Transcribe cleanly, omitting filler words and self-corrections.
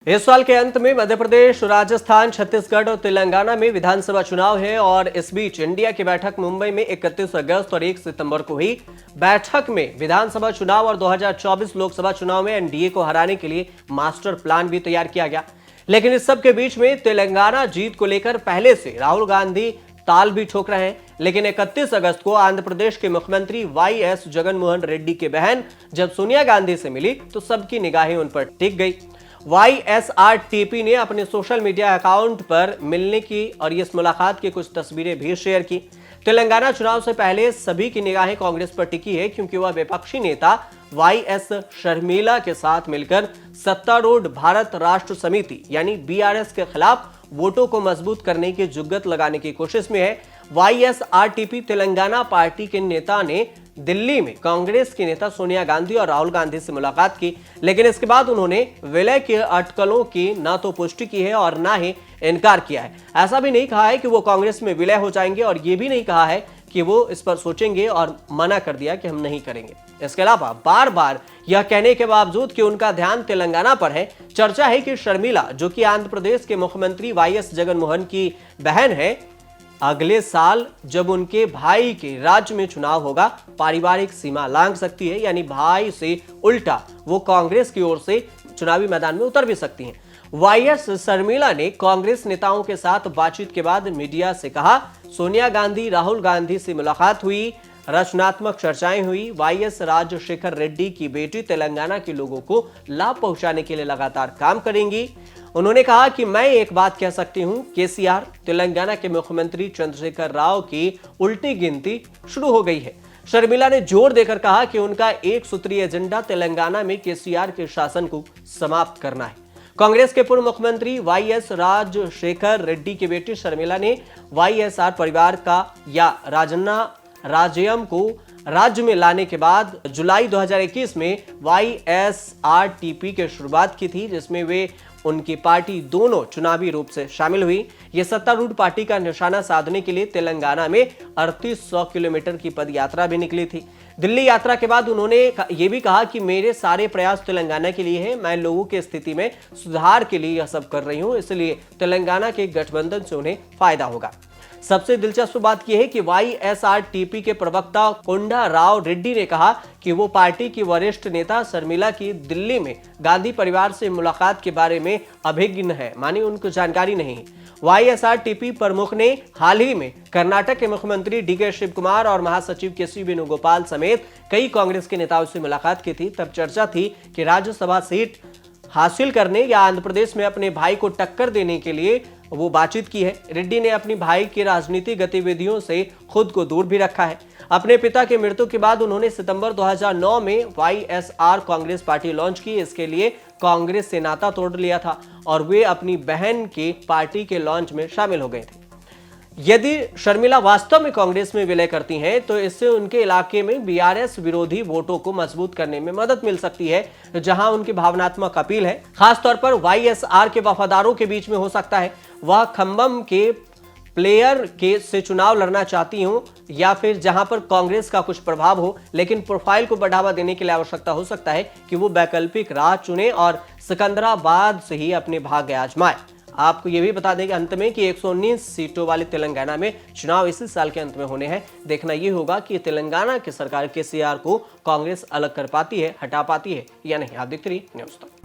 इस साल के अंत में मध्य प्रदेश, राजस्थान, छत्तीसगढ़ और तेलंगाना में विधानसभा चुनाव है और इस बीच इंडिया की बैठक मुंबई में 31 अगस्त और 1 सितंबर को हुई। बैठक में विधानसभा चुनाव और 2024 लोकसभा चुनाव में एनडीए को हराने के लिए मास्टर प्लान भी तैयार किया गया। लेकिन इस सब के बीच में तेलंगाना जीत को लेकर पहले से राहुल गांधी ताल भी ठोक रहे हैं। लेकिन 31 अगस्त को आंध्र प्रदेश के मुख्यमंत्री वाईएस जगनमोहन रेड्डी के बहन जब सोनिया गांधी से मिली तो सबकी निगाहें उन पर टिक गई। वाईएसआरटीपी ने अपने सोशल मीडिया अकाउंट पर मिलने की और इस मुलाकात की कुछ तस्वीरें भी शेयर की। तेलंगाना चुनाव से पहले सभी की निगाहें कांग्रेस पर टिकी है, क्योंकि वह विपक्षी नेता वाईएस शर्मिला के साथ मिलकर सत्तारूढ़ भारत राष्ट्र समिति यानी बीआरएस के खिलाफ वोटों को मजबूत करने की जुग्गत लगाने की कोशिश में है। वाईएसआरटीपी तेलंगाना पार्टी के नेता ने दिल्ली में कांग्रेस की नेता सोनिया गांधी और राहुल गांधी से मुलाकात की, लेकिन इसके बाद उन्होंने विलय के अटकलों की न तो पुष्टि की है और न ही इनकार किया है। ऐसा भी नहीं कहा है कि वो कांग्रेस में विलय हो जाएंगे और ये भी नहीं कहा है कि वो इस पर सोचेंगे और मना कर दिया कि हम नहीं करेंगे। इसके अलावा बार बार यह कहने के बावजूद कि उनका ध्यान तेलंगाना पर है, चर्चा है कि शर्मिला, जो कि आंध्र प्रदेश के मुख्यमंत्री वाईएस जगनमोहन की बहन है, अगले साल जब उनके भाई के राज्य में चुनाव होगा, पारिवारिक सीमा लांघ सकती है, यानी भाई से उल्टा वो कांग्रेस की ओर से चुनावी मैदान में उतर भी सकती हैं। वाईएस शर्मिला ने कांग्रेस नेताओं के साथ बातचीत के बाद मीडिया से कहा, सोनिया गांधी राहुल गांधी से मुलाकात हुई, रचनात्मक चर्चाएं हुई। वाईएस राजशेखर रेड्डी की बेटी तेलंगाना के लोगों को लाभ पहुंचाने के लिए लगातार काम करेंगी। उन्होंने कहा कि मैं एक बात कह सकती हूं, केसीआर तेलंगाना के मुख्यमंत्री चंद्रशेखर राव की उल्टी गिनती शुरू हो गई है। शर्मिला ने जोर देकर कहा कि उनका एक सूत्रीय एजेंडा तेलंगाना में केसीआर के शासन को समाप्त करना है। कांग्रेस के पूर्व मुख्यमंत्री वाईएस राजशेखर रेड्डी की बेटी शर्मिला ने वाईएसआर परिवार का या राजन्ना राजयम को राज्य में लाने के बाद जुलाई 2021 में वाईएसआरटीपी की शुरुआत की थी, जिसमें वे उनकी पार्टी दोनों चुनावी रूप से शामिल हुई। यह सत्तारूढ़ पार्टी का निशाना साधने के लिए तेलंगाना में 3800 किलोमीटर की पद यात्रा भी निकली थी। दिल्ली यात्रा के बाद उन्होंने यह भी कहा कि मेरे सारे प्रयास तेलंगाना के लिए हैं, मैं लोगों की स्थिति में सुधार के लिए यह सब कर रही हूं, इसलिए तेलंगाना के गठबंधन से उन्हें फायदा होगा। सबसे दिलचस्प बात यह है कि वाईएसआरटीपी के प्रवक्ता कोंडा राव रेड्डी ने कहा कि वो पार्टी की वरिष्ठ नेता शर्मिला की दिल्ली में गांधी परिवार से मुलाकात के बारे में अभिज्ञ है, मानी उनको जानकारी नहीं है। वाईएसआरटीपी प्रमुख ने हाल ही में कर्नाटक के मुख्यमंत्री डीके शिव कुमार और महासचिव केसी वेणुगोपाल समेत कई कांग्रेस के नेताओं से मुलाकात की थी। तब चर्चा थी कि राज्यसभा सीट हासिल करने या आंध्र प्रदेश में अपने भाई को टक्कर देने के लिए वो बातचीत की है। रेड्डी ने अपनी भाई की राजनीतिक गतिविधियों से खुद को दूर भी रखा है। अपने पिता की मृत्यु के बाद उन्होंने सितंबर 2009 में वाईएसआर कांग्रेस पार्टी लॉन्च की। इसके लिए कांग्रेस से नाता तोड़ लिया था और वे अपनी बहन के पार्टी के लॉन्च में शामिल हो गए थे। यदि शर्मिला वास्तव में कांग्रेस में विलय करती हैं तो इससे उनके इलाके में बीआरएस विरोधी वोटों को मजबूत करने में मदद मिल सकती है, जहां उनकी भावनात्मक अपील है। खासतौर पर वाईएसआर के वफादारों के बीच में हो सकता है। वह खम्बम के प्लेयर के से चुनाव लड़ना चाहती हूं या फिर जहां पर कांग्रेस का कुछ प्रभाव हो, लेकिन प्रोफाइल को बढ़ावा देने के लिए आवश्यकता हो सकता है कि वो वैकल्पिक राह चुने और सिकंदराबाद से ही अपने भाग्य आजमाए। आपको यह भी बता दें कि अंत में कि 119 सीटों वाले तेलंगाना में चुनाव इसी साल के अंत में होने हैं। देखना यह होगा कि तेलंगाना की सरकार केसीआर को कांग्रेस अलग कर पाती है, हटा पाती है या नहीं। आप देखते रहिए न्यूज़ तक।